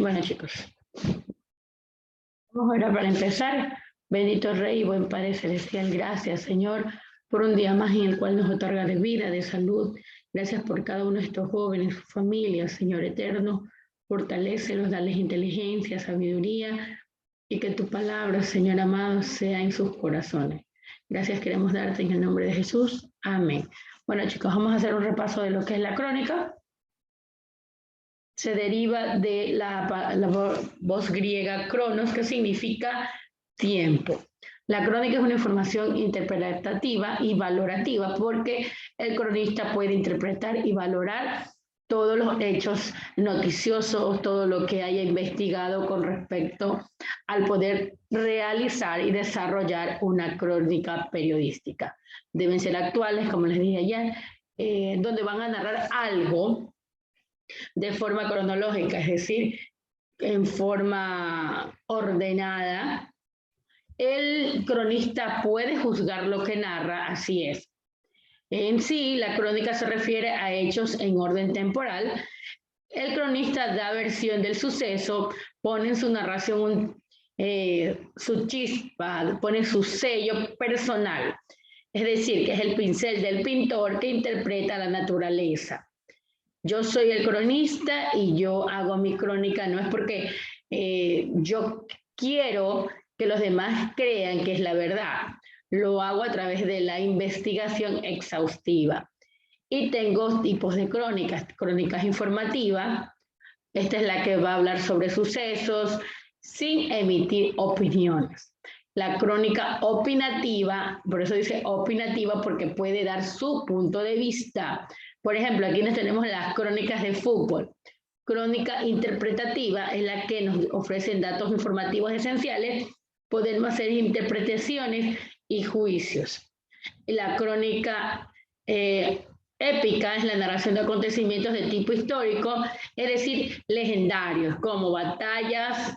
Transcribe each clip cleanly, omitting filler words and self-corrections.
Bueno, chicos, vamos a orar para empezar. Bendito Rey y buen Padre Celestial, gracias, Señor, por un día más en el cual nos otorga de vida, de salud. Gracias por cada uno de estos jóvenes, sus familias, Señor eterno. Fortalécelos, dales inteligencia, sabiduría y que tu palabra, Señor amado, sea en sus corazones. Gracias queremos darte en el nombre de Jesús. Amén. Bueno, chicos, vamos a hacer un repaso de lo que es la crónica. Se deriva de la voz griega cronos, que significa tiempo. La crónica es una información interpretativa y valorativa porque el cronista puede interpretar y valorar todos los hechos noticiosos, todo lo que haya investigado con respecto al poder realizar y desarrollar una crónica periodística. Deben ser actuales, como les dije ayer, donde van a narrar algo de forma cronológica, es decir, en forma ordenada. El cronista puede juzgar lo que narra, así es. En sí, la crónica se refiere a hechos en orden temporal. El cronista da versión del suceso, pone en su narración su chispa, pone su sello personal. Es decir, que es el pincel del pintor que interpreta la naturaleza. Yo soy el cronista y yo hago mi crónica, no es porque yo quiero que los demás crean que es la verdad. Lo hago a través de la investigación exhaustiva. Y tengo tipos de crónicas. Crónicas informativas. Esta es la que va a hablar sobre sucesos sin emitir opiniones. La crónica opinativa, por eso dice opinativa, porque puede dar su punto de vista. Por ejemplo, aquí nos tenemos las crónicas de fútbol. Crónica interpretativa es la que nos ofrecen datos informativos esenciales. Podemos hacer interpretaciones y juicios. La crónica épica es la narración de acontecimientos de tipo histórico, es decir, legendarios, como batallas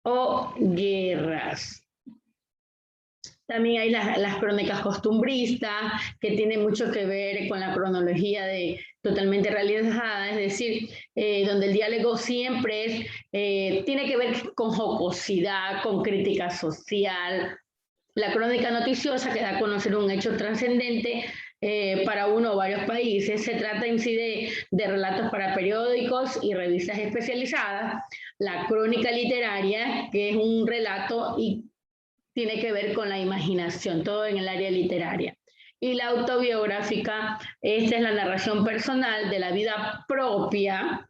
o guerras. También hay las crónicas costumbristas, que tienen mucho que ver con la cronología totalmente realizada, es decir, donde el diálogo siempre tiene que ver con jocosidad, con crítica social. La crónica noticiosa, que da a conocer un hecho trascendente para uno o varios países. Se trata en sí de relatos para periódicos y revistas especializadas. La crónica literaria, que es un relato y tiene que ver con la imaginación, todo en el área literaria. Y la autobiográfica, esta es la narración personal de la vida propia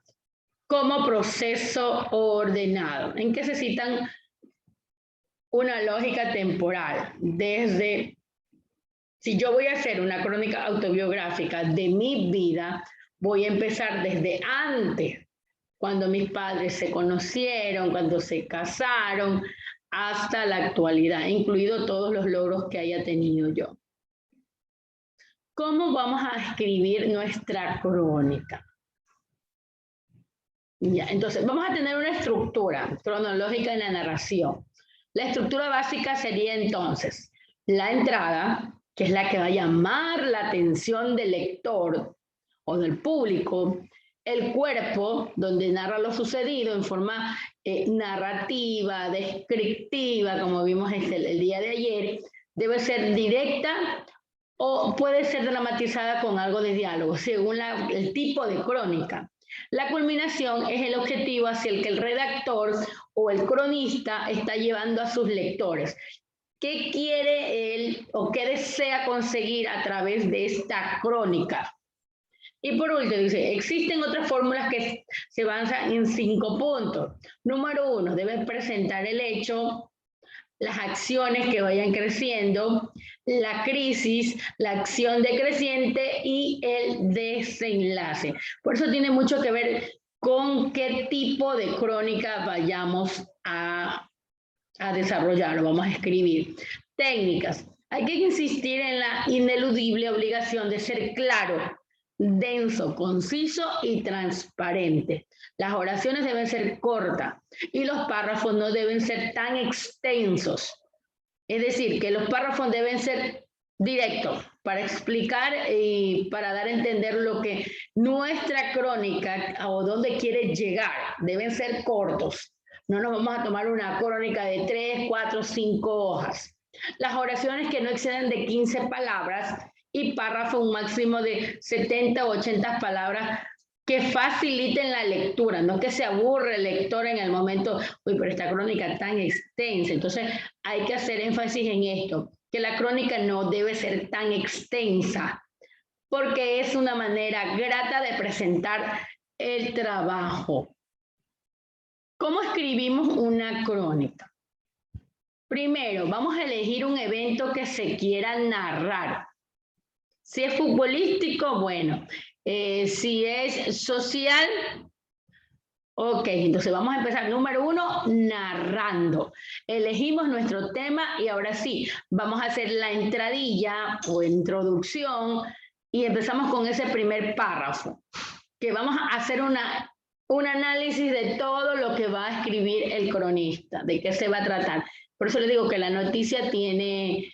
como proceso ordenado, en que se citan una lógica temporal. Desde, si yo voy a hacer una crónica autobiográfica de mi vida, voy a empezar desde antes, cuando mis padres se conocieron, cuando se casaron, hasta la actualidad, incluido todos los logros que haya tenido yo. ¿Cómo vamos a escribir nuestra crónica? Ya, entonces, vamos a tener una estructura cronológica en la narración. La estructura básica sería entonces la entrada, que es la que va a llamar la atención del lector o del público, el cuerpo, donde narra lo sucedido en forma narrativa, descriptiva, como vimos el día de ayer, debe ser directa o puede ser dramatizada con algo de diálogo, según el tipo de crónica. La culminación es el objetivo hacia el que el redactor o el cronista está llevando a sus lectores. ¿Qué quiere él o qué desea conseguir a través de esta crónica? Y por último, dice, existen otras fórmulas que se basan en 5 puntos. Número 1, debe presentar el hecho, las acciones que vayan creciendo, la crisis, la acción decreciente y el desenlace. Por eso tiene mucho que ver con qué tipo de crónica vayamos a desarrollar o vamos a escribir. Técnicas. Hay que insistir en la ineludible obligación de ser claro, denso, conciso y transparente. Las oraciones deben ser cortas y los párrafos no deben ser tan extensos. Es decir, que los párrafos deben ser directos, para explicar y para dar a entender lo que nuestra crónica o dónde quiere llegar. Deben ser cortos. No nos vamos a tomar una crónica de 3, 4, 5 hojas. Las oraciones que no exceden de 15 palabras y párrafo un máximo de 70 o 80 palabras que faciliten la lectura, no que se aburre el lector en el momento, uy, pero esta crónica tan extensa. Entonces hay que hacer énfasis en esto, que la crónica no debe ser tan extensa, porque es una manera grata de presentar el trabajo. ¿Cómo escribimos una crónica? Primero, vamos a elegir un evento que se quiera narrar. Si es futbolístico, bueno. Si es social, ok, entonces vamos a empezar. Número 1, narrando. Elegimos nuestro tema y ahora sí, vamos a hacer la entradilla o introducción y empezamos con ese primer párrafo, que vamos a hacer un análisis de todo lo que va a escribir el cronista, de qué se va a tratar. Por eso les digo que la noticia tiene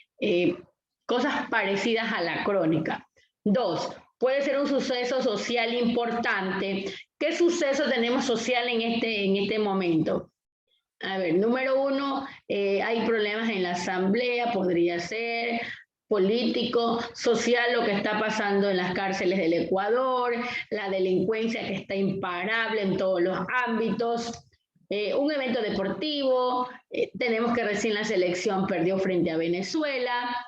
cosas parecidas a la crónica. 2, puede ser un suceso social importante. ¿Qué suceso tenemos social en este momento? A ver, número 1, hay problemas en la asamblea, podría ser político, social, lo que está pasando en las cárceles del Ecuador, la delincuencia que está imparable en todos los ámbitos, un evento deportivo, tenemos que recién la selección perdió frente a Venezuela,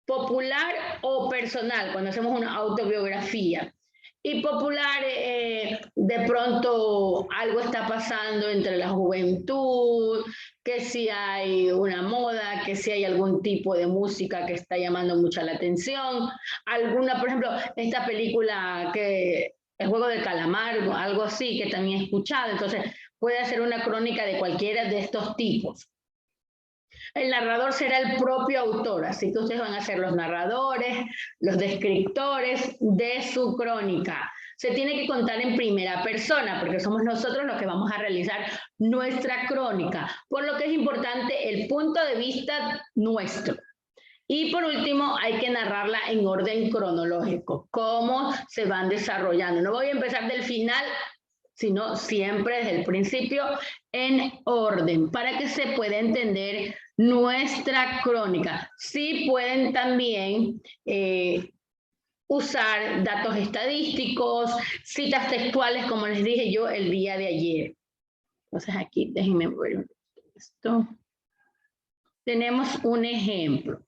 popular o personal, cuando hacemos una autobiografía. Y popular, de pronto algo está pasando entre la juventud, que si hay una moda, que si hay algún tipo de música que está llamando mucho la atención. Alguna, por ejemplo, esta película que El Juego del Calamar, algo así, que también he escuchado. Entonces, puede hacer una crónica de cualquiera de estos tipos. El narrador será el propio autor, así que ustedes van a ser los narradores, los descriptores de su crónica. Se tiene que contar en primera persona, porque somos nosotros los que vamos a realizar nuestra crónica, por lo que es importante el punto de vista nuestro. Y por último, hay que narrarla en orden cronológico, cómo se van desarrollando. No voy a empezar del final, sino siempre desde el principio en orden, para que se pueda entender nuestra crónica. Sí pueden también usar datos estadísticos, citas textuales, como les dije yo el día de ayer. Entonces aquí, déjenme ver esto. Tenemos un ejemplo.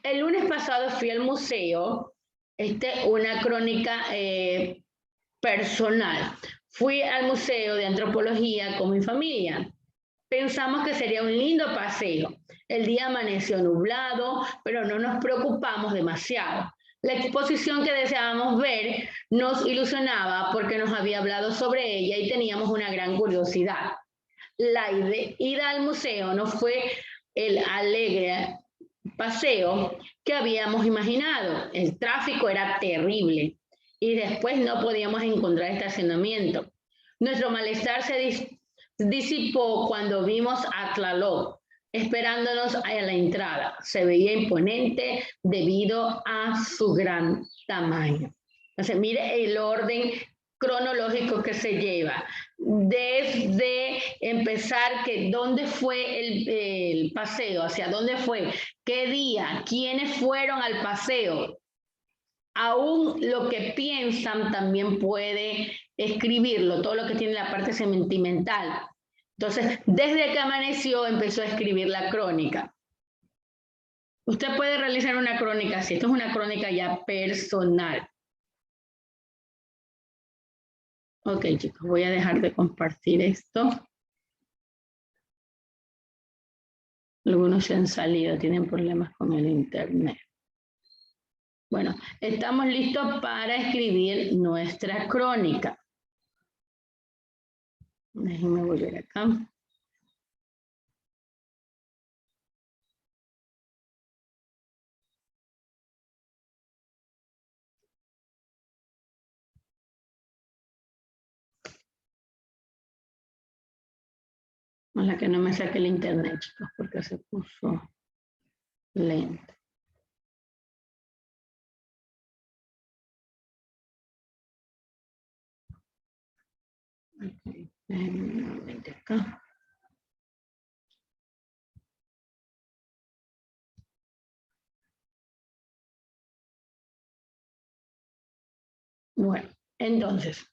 El lunes pasado fui al museo, una crónica personal. Fui al Museo de Antropología con mi familia. Pensamos que sería un lindo paseo. El día amaneció nublado, pero no nos preocupamos demasiado. La exposición que deseábamos ver nos ilusionaba porque nos había hablado sobre ella y teníamos una gran curiosidad. La ida al museo no fue el alegre paseo que habíamos imaginado. El tráfico era terrible y después no podíamos encontrar estacionamiento. Nuestro malestar se disipó cuando vimos a Tlaloc esperándonos a la entrada. Se veía imponente debido a su gran tamaño. Entonces, mire el orden cronológico que se lleva. Desde empezar que dónde fue el paseo, hacia dónde fue, qué día, quiénes fueron al paseo. Aún lo que piensan también puede escribirlo, todo lo que tiene la parte sentimental. Entonces, desde que amaneció empezó a escribir la crónica. Usted puede realizar una crónica así, esto es una crónica ya personal. Ok, chicos, voy a dejar de compartir esto. Algunos se han salido, tienen problemas con el internet. Bueno, estamos listos para escribir nuestra crónica. Déjenme volver acá. Ojalá que no me saque el internet, chicos, porque se puso lento. Okay. Nuevamente acá. Bueno, entonces,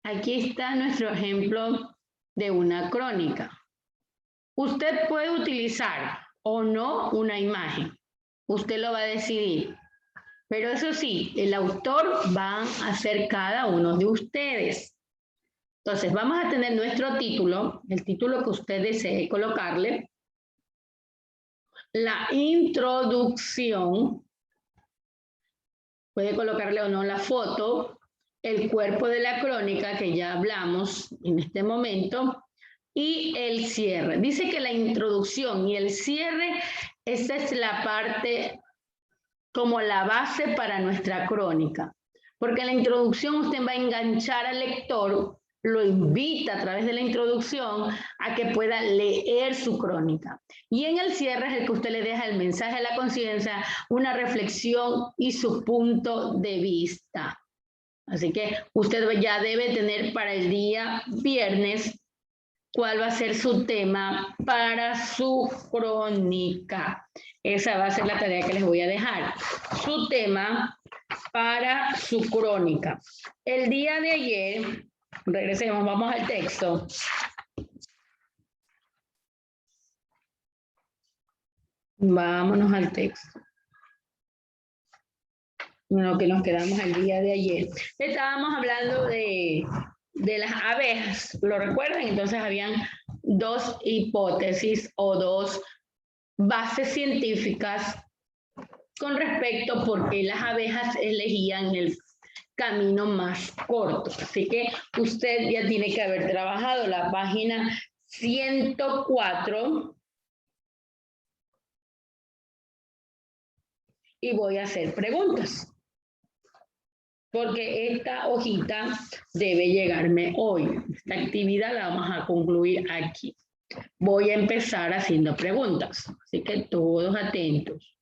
aquí está nuestro ejemplo de una crónica. Usted puede utilizar o no una imagen. Usted lo va a decidir. Pero eso sí, el autor va a ser cada uno de ustedes. Entonces, vamos a tener nuestro título, el título que usted desee colocarle, la introducción, puede colocarle o no la foto, el cuerpo de la crónica, que ya hablamos en este momento, y el cierre. Dice que la introducción y el cierre, esa es la parte como la base para nuestra crónica. Porque en la introducción usted va a enganchar al lector, lo invita a través de la introducción a que pueda leer su crónica. Y en el cierre es el que usted le deja el mensaje a la conciencia, una reflexión y su punto de vista. Así que usted ya debe tener para el día viernes cuál va a ser su tema para su crónica. Esa va a ser la tarea que les voy a dejar. Su tema para su crónica. El día de ayer, regresemos, vamos al texto. Vámonos al texto. Lo que nos quedamos el día de ayer. Estábamos hablando de las abejas, ¿lo recuerdan? Entonces habían dos hipótesis o dos bases científicas con respecto a por qué las abejas elegían el camino más corto. Así que usted ya tiene que haber trabajado la página 104 y voy a hacer preguntas. Porque esta hojita debe llegarme hoy. Esta actividad la vamos a concluir aquí. Voy a empezar haciendo preguntas, así que todos atentos.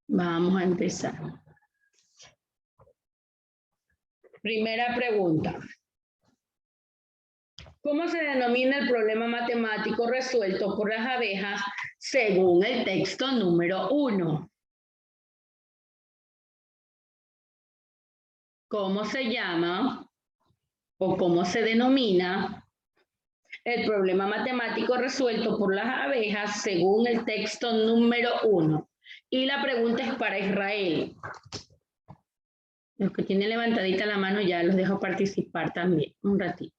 Vamos a empezar. Primera pregunta. ¿Cómo se denomina el problema matemático resuelto por las abejas según el texto número 1? ¿Cómo se llama o cómo se denomina el problema matemático resuelto por las abejas según el texto número 1? Y la pregunta es para Israel. Los que tienen levantadita la mano ya los dejo participar también, un ratito.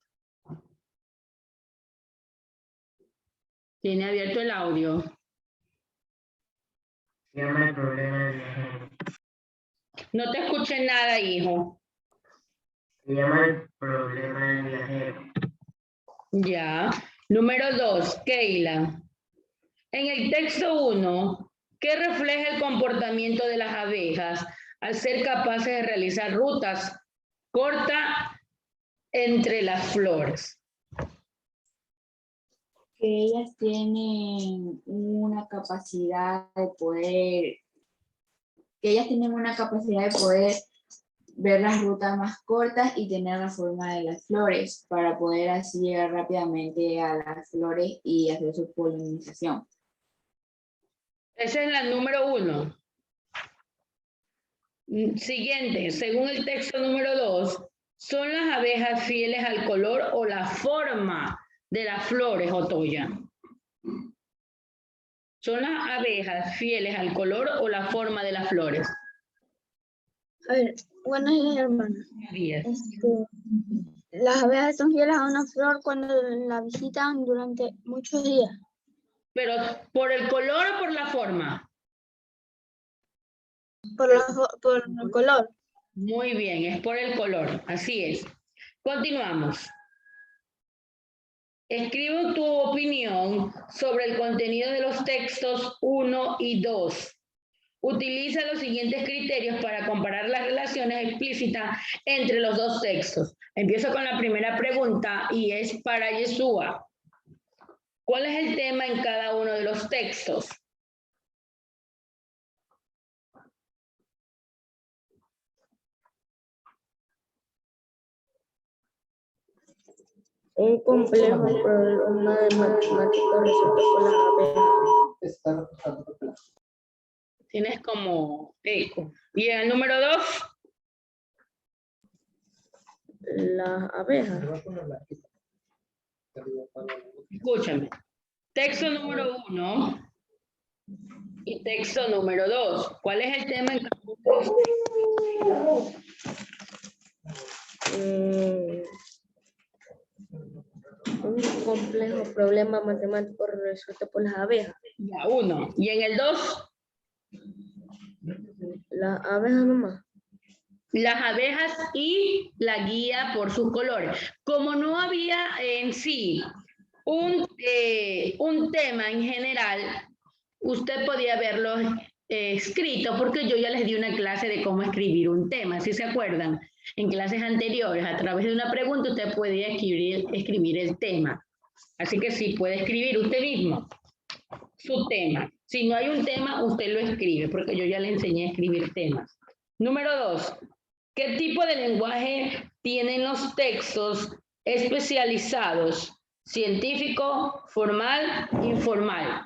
¿Tiene abierto el audio? Se llama el problema del viajero. No te escuché nada, hijo. Se llama el problema del viajero. Ya. Número 2, Keila. En el texto 1, ¿qué refleja el comportamiento de las abejas al ser capaces de realizar rutas cortas entre las flores? Que ellas tienen una capacidad de poder, ver las rutas más cortas y tener la forma de las flores para poder así llegar rápidamente a las flores y hacer su polinización. Esa es la número 1. Siguiente, según el texto número 2, ¿son las abejas fieles al color o la forma de las flores, Otoya? ¿Son las abejas fieles al color o la forma de las flores? A ver, buenos días, hermana. Días. Las abejas son fieles a una flor cuando la visitan durante muchos días. ¿Pero por el color o por la forma? Por el color. Muy bien, es por el color, así es. Continuamos. Escribe tu opinión sobre el contenido de los textos 1 y 2. Utiliza los siguientes criterios para comparar las relaciones explícitas entre los dos textos. Empiezo con la primera pregunta y es para Yeshua. ¿Cuál es el tema en cada uno de los textos? Un complejo problema de matemáticas resuelto por las abejas. Tienes como eco. Y en el número 2. Las abejas. Escúchame. Texto número 1 y texto número 2. ¿Cuál es el tema en cada uno? Un complejo problema matemático resuelto por las abejas. Ya, 1. ¿Y en el 2? Las abejas nomás. Las abejas y la guía por sus colores. Como no había en sí un tema en general, usted podía verlo escrito, porque yo ya les di una clase de cómo escribir un tema, ¿sí se acuerdan? En clases anteriores, a través de una pregunta, usted podía escribir el tema. Así que sí, puede escribir usted mismo su tema. Si no hay un tema, usted lo escribe, porque yo ya le enseñé a escribir temas. Número 2. ¿Qué tipo de lenguaje tienen los textos especializados? Científico, formal, informal.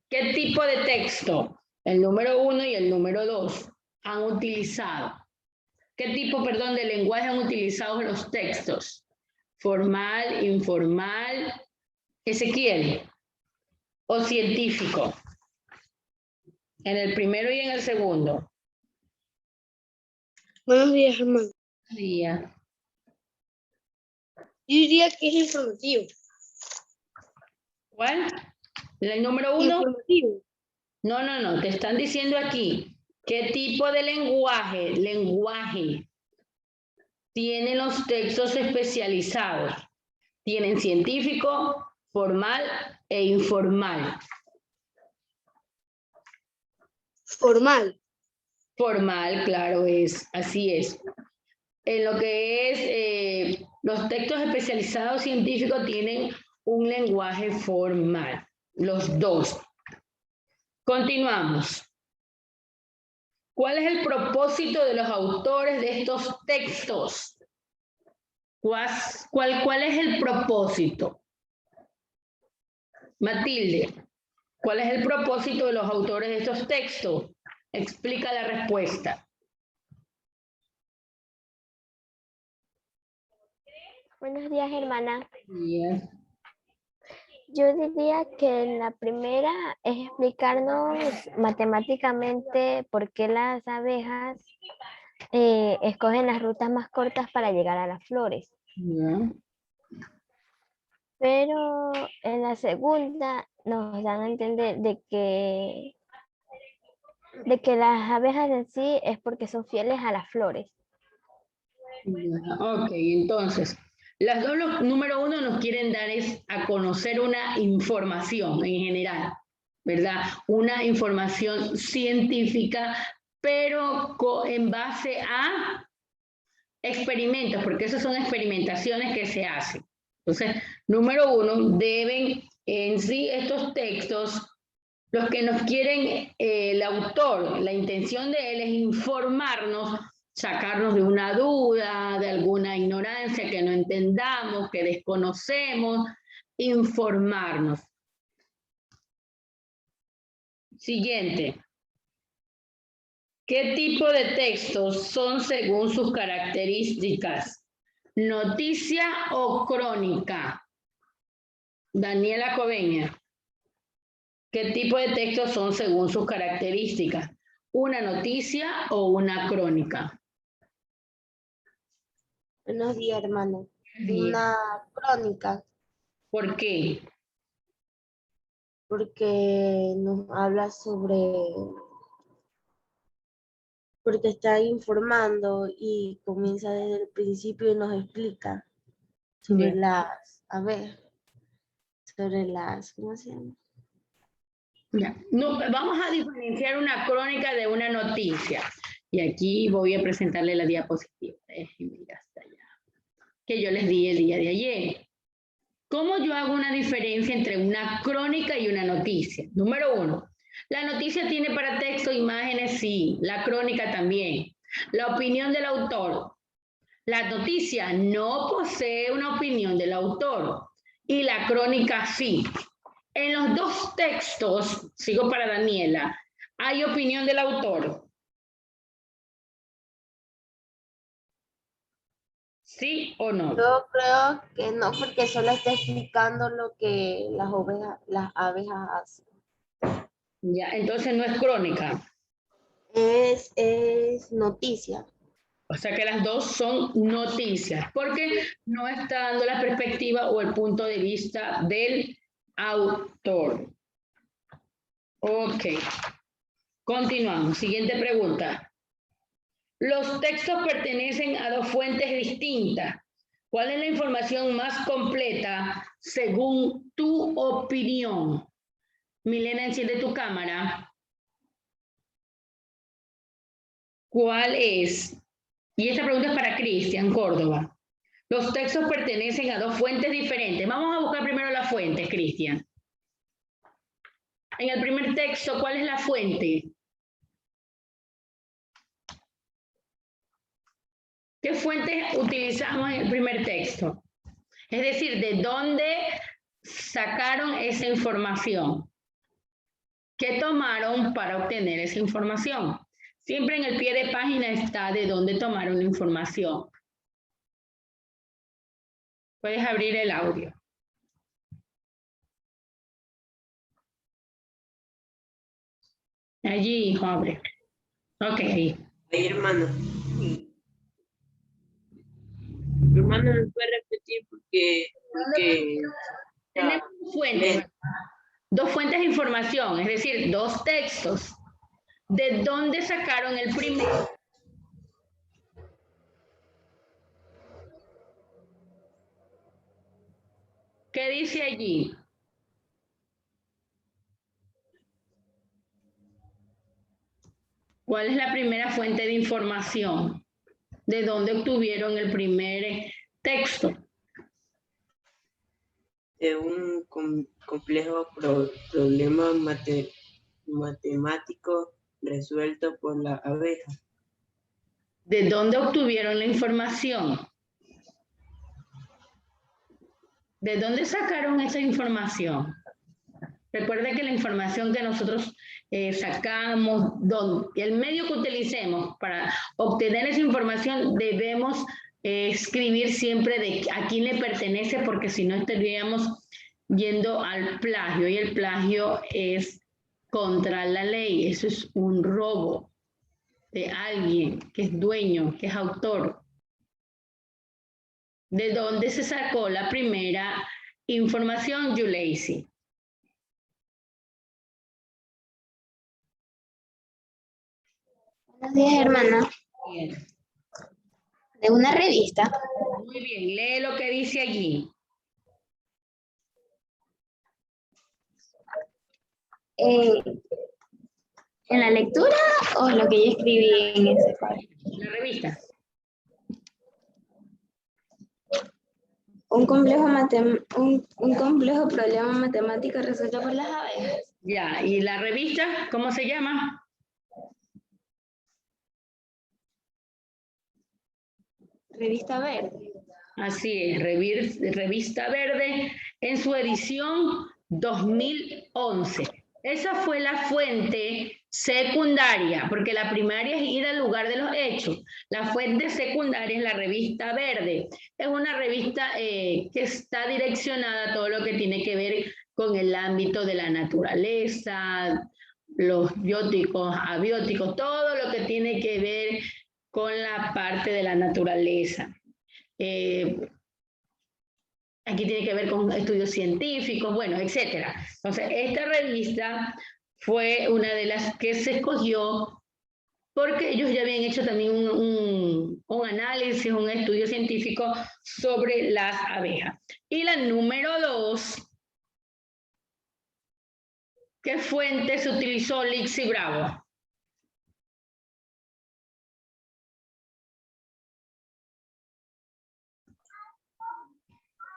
¿Qué tipo de texto? El número 1 y el número 2 han utilizado. ¿Qué tipo, perdón, de lenguaje han utilizado los textos? Formal, informal, Ezequiel, o científico. En el primero y en el segundo. Buenos días, hermano. Buenos días. Yo diría que es informativo. ¿Cuál? ¿El número 1? Informativo. No, te están diciendo aquí, ¿qué tipo de lenguaje tienen los textos especializados? Tienen científico, formal e informal. Formal. Formal, claro, así es. En lo que es los textos especializados científicos tienen un lenguaje formal, los dos. Continuamos. ¿Cuál es el propósito de los autores de estos textos? ¿Cuál es el propósito? Matilde, ¿cuál es el propósito de los autores de estos textos? Explica la respuesta. Buenos días, hermana. Bien. Yo diría que la primera es explicarnos matemáticamente por qué las abejas escogen las rutas más cortas para llegar a las flores. Bien. Pero en la segunda nos dan a entender de que las abejas en sí es porque son fieles a las flores. Ok, entonces, las dos, número 1 nos quieren dar es a conocer una información en general, ¿verdad? Una información científica, pero en base a experimentos, porque esas son experimentaciones que se hacen. Entonces, número 1, deben en sí estos textos, los que nos quieren, el autor, la intención de él es informarnos, sacarnos de una duda, de alguna ignorancia que no entendamos, que desconocemos, informarnos. Siguiente. ¿Qué tipo de textos son según sus características? ¿Noticia o crónica? Daniela Coveña. ¿Qué tipo de textos son según sus características? ¿Una noticia o una crónica? Buenos días, hermano. Bien. Una crónica, ¿Por qué? porque nos habla porque está informando y comienza desde el principio y nos explica sobre Bien. ¿cómo se llama? Ya. No, vamos a diferenciar una crónica de una noticia. Y aquí voy a presentarle la diapositiva. Déjenme ir hasta allá. Que yo les di el día de ayer. ¿Cómo yo hago una diferencia entre una crónica y una noticia? Número 1. La noticia tiene para texto imágenes, sí. La crónica también. La opinión del autor. La noticia no posee una opinión del autor y la crónica sí. En los dos textos, sigo para Daniela, ¿hay opinión del autor? ¿Sí o no? Yo creo que no, porque solo está explicando lo que las abejas hacen. Ya, entonces no es crónica. Es noticia. O sea que las dos son noticias, porque no está dando la perspectiva o el punto de vista del autor. Ok. Continuamos. Siguiente pregunta. Los textos pertenecen a dos fuentes distintas. ¿Cuál es la información más completa según tu opinión? Milena, enciende tu cámara. ¿Cuál es? Y esta pregunta es para Cristian Córdoba. Los textos pertenecen a dos fuentes diferentes. Vamos a buscar primero las fuentes, Cristian. En el primer texto, ¿cuál es la fuente? ¿Qué fuentes utilizamos en el primer texto? Es decir, ¿de dónde sacaron esa información? ¿Qué tomaron para obtener esa información? Siempre en el pie de página está de dónde tomaron la información. Puedes abrir el audio. Allí, hijo, abre. Ok, ahí. Ay, hermano. Hermano, ¿me puede repetir? Porque Tenemos fuentes, dos fuentes de información, es decir, dos textos. ¿De dónde sacaron el primero? ¿Qué dice allí? ¿Cuál es la primera fuente de información? ¿De dónde obtuvieron el primer texto? de un complejo problema matemático resuelto por la abeja. ¿De dónde obtuvieron la información? ¿De dónde sacaron esa información? Recuerda que la información que nosotros sacamos, el medio que utilicemos para obtener esa información, debemos escribir siempre de a quién le pertenece, porque si no estaríamos yendo al plagio, y el plagio es contra la ley, eso es un robo de alguien que es dueño, que es autor. ¿De dónde se sacó la primera información, Yuleisi? Buenos días, hermana. Bien. De una revista. Muy bien, lee lo que dice allí. ¿En la lectura o lo que yo escribí en ese cuadro? La revista. Un complejo problema matemático resuelto por las abejas. Ya, ¿y la revista cómo se llama? Revista Verde. Así es, Revista Verde en su edición 2011. Esa fue la fuente secundaria, porque la primaria es ir al lugar de los hechos. La fuente secundaria es la Revista Verde. Es una revista que está direccionada a todo lo que tiene que ver con el ámbito de la naturaleza, los bióticos, abióticos, todo lo que tiene que ver con la parte de la naturaleza. Aquí tiene que ver con estudios científicos, bueno, etcétera. Entonces, esta revista fue una de las que se escogió porque ellos ya habían hecho también un análisis, un estudio científico sobre las abejas. Y la número 2, ¿qué fuente se utilizó Lixi Bravo?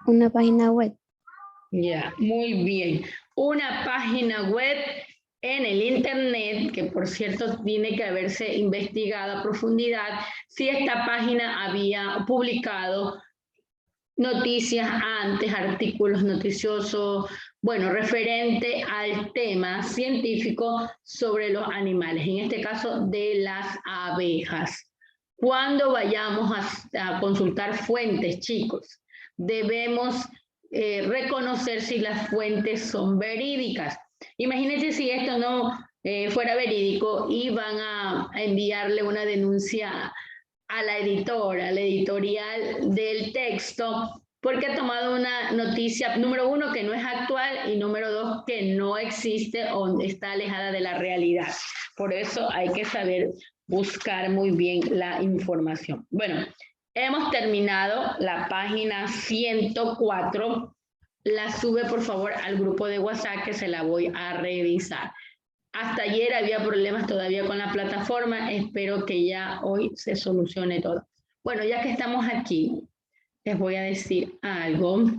Una página web. Ya, muy bien. Una página web en el internet, que por cierto tiene que haberse investigado a profundidad, si esta página había publicado noticias antes, artículos noticiosos, bueno, referente al tema científico sobre los animales, en este caso de las abejas. Cuando vayamos a consultar fuentes, chicos, debemos reconocer si las fuentes son verídicas. Imagínense si esto no fuera verídico y van a enviarle una denuncia a la editora, a la editorial del texto, porque ha tomado una noticia, número uno, que no es actual, y número dos, que no existe o está alejada de la realidad. Por eso hay que saber buscar muy bien la información. Bueno, hemos terminado la página 104. La sube, por favor, al grupo de WhatsApp, que se la voy a revisar. Hasta ayer había problemas todavía con la plataforma. Espero que ya hoy se solucione todo. Bueno, ya que estamos aquí, les voy a decir algo.